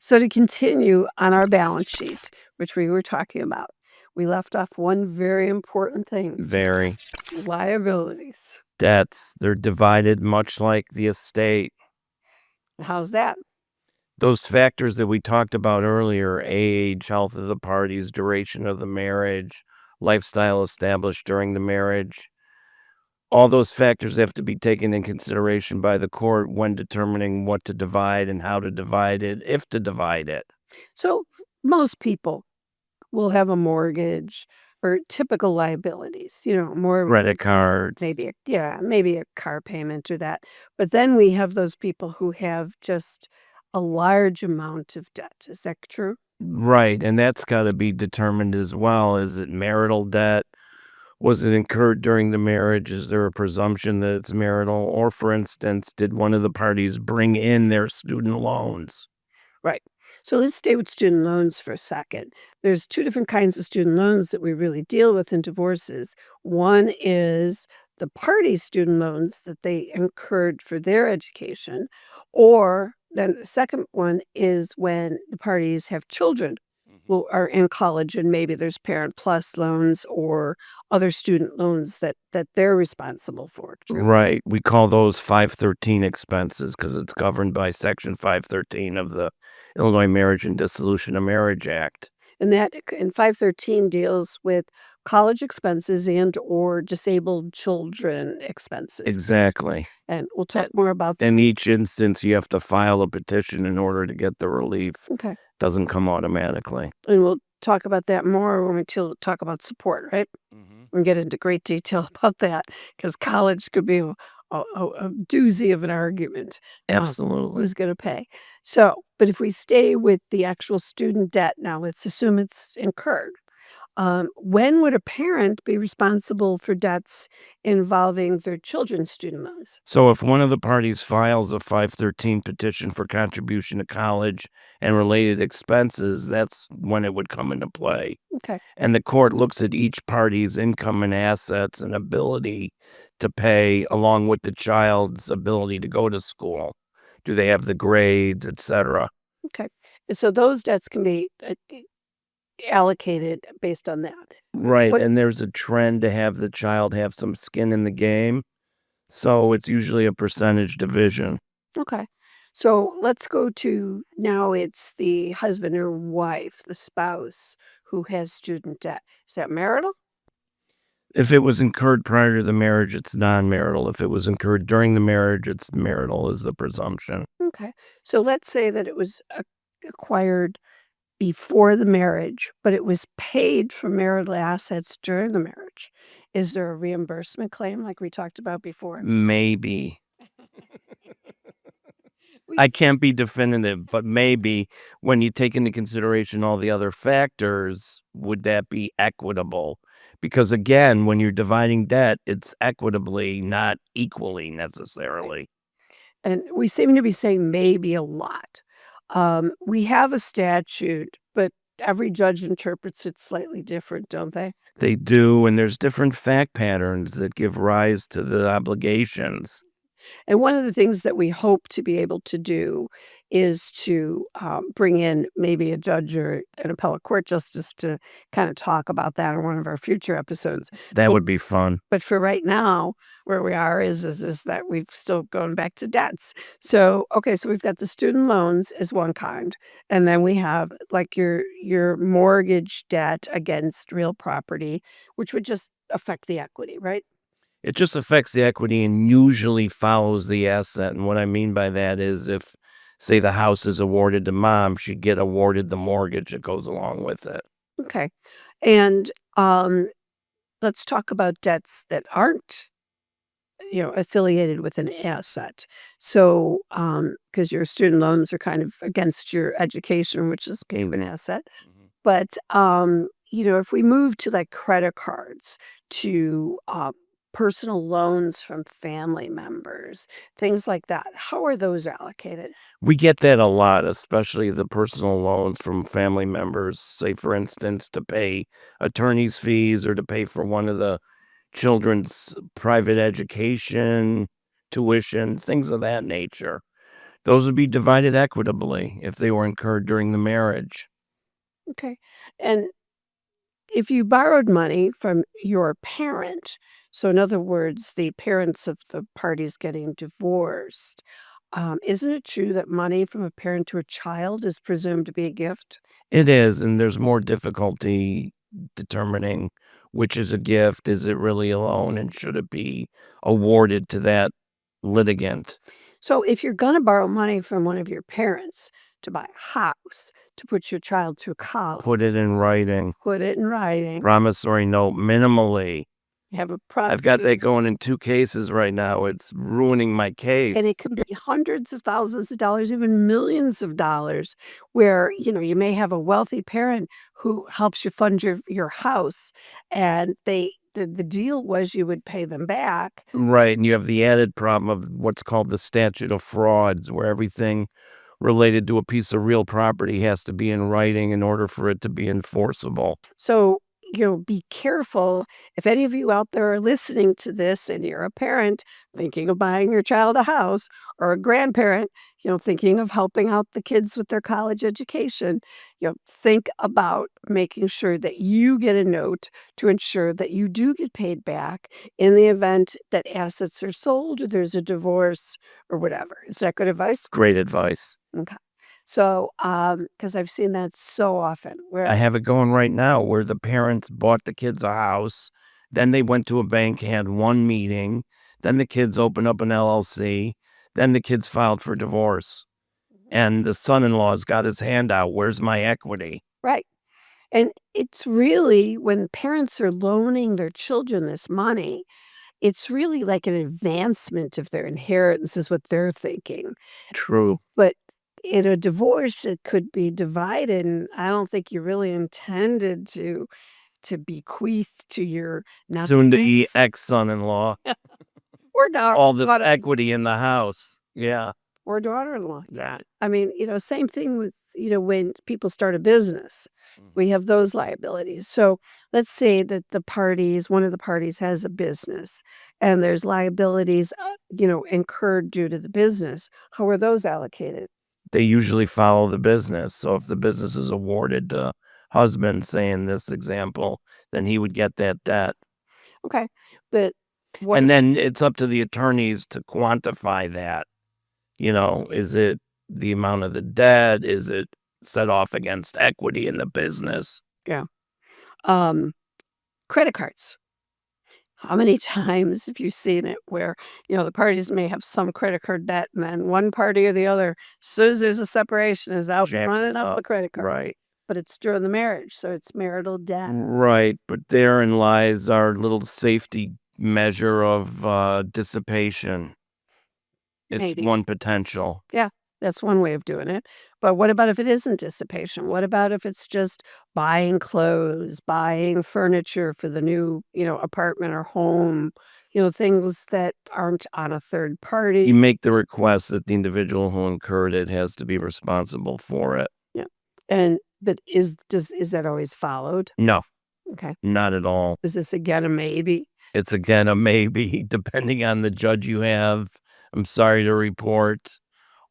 So to continue on our balance sheet, which we were talking about, we left off one very important thing, Very. liabilities. Debts, they're divided much like the estate. How's that? Those factors that we talked about earlier, age, health of the parties, duration of the marriage, lifestyle established during the marriage, all those factors have to be taken in consideration by the court when determining what to divide and how to divide it, if to divide it. So most people will have a mortgage or typical liabilities, more Credit cards. maybe a car payment or that. But then we have those people who have just a large amount of debt. Is that true? Right, and that's gotta be determined as well. Is it marital debt? Was it incurred during the marriage? Is there a presumption that it's marital? Or, for instance, did one of the parties bring in their student loans? Right. So let's stay with student loans for a second. There's two different kinds of student loans that we really deal with in divorces. One is the party's student loans that they incurred for their education, or then the second one is when the parties have children who are in college and maybe there's parent plus loans or other student loans that they're responsible for. True? Right. We call those 513 expenses because it's governed by Section 513 of the Illinois Marriage and Dissolution of Marriage Act. And that in 513 deals with college expenses and or disabled children expenses. Exactly. And we'll talk more about that. In each instance, you have to file a petition in order to get the relief. Okay. Doesn't come automatically. And we'll talk about that more when we talk about support, right? And get into great detail about that because college could be a doozy of an argument. Absolutely. Who's going to pay? So, but if we stay with the actual student debt now, let's assume it's incurred. When would a parent be responsible for debts involving their children's student loans? So if one of the parties files a 513 petition for contribution to college and related expenses, that's when it would come into play. Okay. And the court looks at each party's income and assets and ability to pay along with the child's ability to go to school. Do they have the grades, etc.? Okay. And so those debts can be allocated based on that. Right. What- And there's a trend to have the child have some skin in the game. So it's usually a percentage division. Okay. So let's go to now it's the husband or wife, the spouse who has student debt. Is that marital? If it was incurred prior to the marriage, it's non-marital. If it was incurred during the marriage, it's marital is the presumption. Okay. So let's say that it was acquired before the marriage, but it was paid from marital assets during the marriage. Is there a reimbursement claim like we talked about before? Maybe. I can't be definitive, but maybe when you take into consideration all the other factors, would that be equitable? Because again, when you're dividing debt, it's equitably, not equally necessarily. And we seem to be saying maybe a lot. We have a statute, but every judge interprets it slightly different, don't they? They do, and there's different fact patterns that give rise to the obligations. And one of the things that we hope to be able to do is to bring in maybe a judge or an appellate court justice to kind of talk about that in one of our future episodes. That would be fun. But for right now, where we are is that we've still going back to debts. So, okay, so we've got the student loans as one kind, and then we have like your mortgage debt against real property, which would just affect the equity, right? It just affects the equity and usually follows the asset. And what I mean by that is if, say, the house is awarded to mom, she'd get awarded the mortgage that goes along with it. Okay. And let's talk about debts that aren't affiliated with an asset. So, because your student loans are kind of against your education, which is kind of an asset. But, if we move to like credit cards, to personal loans from family members, things like that, how are those allocated? We get that a lot, especially the personal loans from family members, say, for instance, to pay attorney's fees or to pay for one of the children's private education, tuition, things of that nature. Those would be divided equitably if they were incurred during the marriage. Okay. And if you borrowed money from your parent, so in other words, the parents of the parties getting divorced, isn't it true that money from a parent to a child is presumed to be a gift? It is, and there's more difficulty determining which is a gift. Is it really a loan, and should it be awarded to that litigant? So if you're going to borrow money from one of your parents to buy a house, to put your child through college, Put it in writing. put it in writing, Promissory note minimally. have a I've got process. that going in 2 cases right now. It's ruining my And case. it can be hundreds of thousands of dollars, even millions of dollars, where, you may have a wealthy parent who helps you fund your house, and the deal was you would pay them back. Right, and you have the added problem of what's called the statute of frauds, where everything related to a piece of real property has to be in writing in order for it to be enforceable. So, be careful. If any of you out there are listening to this and you're a parent thinking of buying your child a house, or a grandparent, thinking of helping out the kids with their college education, think about making sure that you get a note to ensure that you do get paid back in the event that assets are sold or there's a divorce or whatever. Is that good advice? Great advice. Okay. So, because I've seen that so often I where have it going right now where the parents bought the kids a house, then they went to a bank, had one meeting, then the kids opened up an LLC, then the kids filed for divorce, and the son-in-law's got his hand out, "Where's my equity?" right. And it's really when parents are loaning their children this money, it's really like an advancement of their inheritance is what they're thinking. True. But in a divorce, it could be divided, and I don't think you really intended to bequeath to your now Soon-to-be ex ex-son-in-law, or da all this daughter equity in the house. Yeah. or daughter-in-law. Yeah. I mean, same thing with, when people start a business, we have those liabilities. So let's say that one of the parties has a business and there's liabilities, incurred due to the business. How are those allocated? They usually follow the business, so if the business is awarded to husband, say in this example, then he would get that debt. Okay. But what, And then it's up to the attorneys to quantify that. Is it the amount of the debt? Is it set off against equity in the business? yeah. Um, Credit cards. How many times have you seen it where, the parties may have some credit card debt and then one party or the other, as soon as there's a separation, is out Jacks it running up the up. credit card. Right. But it's during the marriage, so it's marital debt. Right, but therein lies our little safety measure of, dissipation. It's Maybe. one potential. Yeah, that's one way of doing it. But what about if it isn't dissipation? What about if it's just buying clothes, buying furniture for the new, apartment or home, things that aren't on a third You party? make the request that the individual who incurred it has to be responsible for it. Yeah. But is that always followed? No, Okay. not at all. Is this again a maybe? It's again a maybe, depending on the judge you have, I'm sorry to report,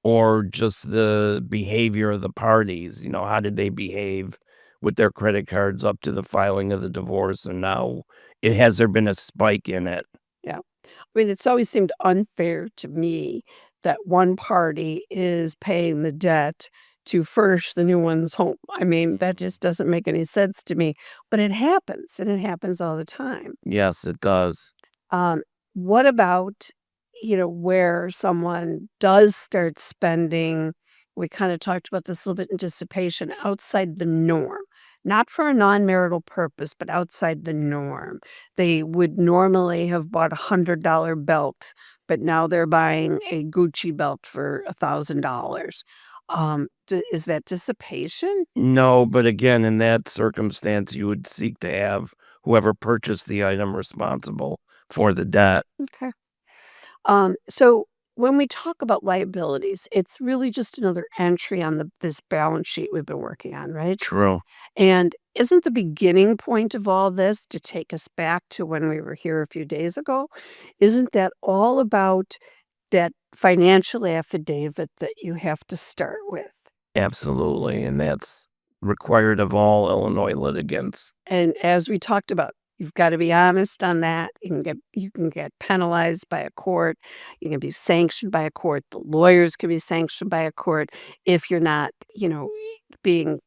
or just the behavior of the parties. How did they behave with their credit cards up to the filing of the divorce, and now has there been a spike in it? Yeah. I mean, it's always seemed unfair to me that one party is paying the debt to furnish the new one's home. I mean, that just doesn't make any sense to me, but it happens, and it happens all the time. Yes, it does. What about, where someone does start spending? We kind of talked about this a little bit in dissipation outside the norm, not for a non marital purpose, but outside the norm. They would normally have bought $100 belt, but now they're buying a Gucci belt for $1,000. Is that dissipation? No, but again, in that circumstance, you would seek to have whoever purchased the item responsible for the debt. Okay. So when we talk about liabilities, it's really just another entry on this balance sheet we've been working on, right? True. And isn't the beginning point of all this to take us back to when we were here a few days ago? Isn't that all about that financial affidavit that you have to start with. Absolutely, and that's required of all Illinois litigants. And as we talked about, you've gotta be honest on that. You can get penalized by a court. You can be sanctioned by a court. The lawyers can be sanctioned by a court if you're not, being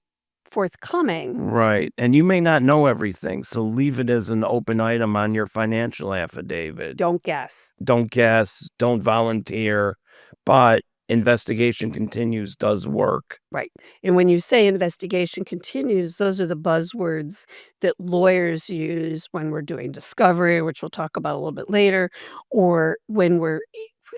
forthcoming. Right, and you may not know everything, so leave it as an open item on your financial affidavit. Don't guess. Don't guess, don't volunteer, but investigation continues does work. Right. And when you say investigation continues, those are the buzzwords that lawyers use when we're doing discovery, which we'll talk about a little bit later, or when we're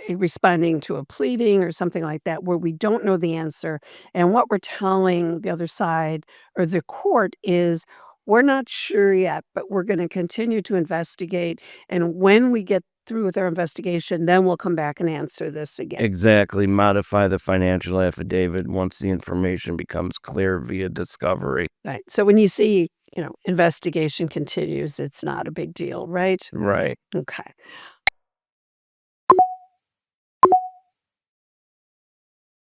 responding to a pleading or something like that, where we don't know the answer. And what we're telling the other side or the court is, we're not sure yet, but we're going to continue to investigate. And when we get through with our investigation, then we'll come back and answer this again. Exactly, modify the financial affidavit once the information becomes clear via discovery. Right. So when you see, investigation continues, it's not a big deal, right? Right. Okay.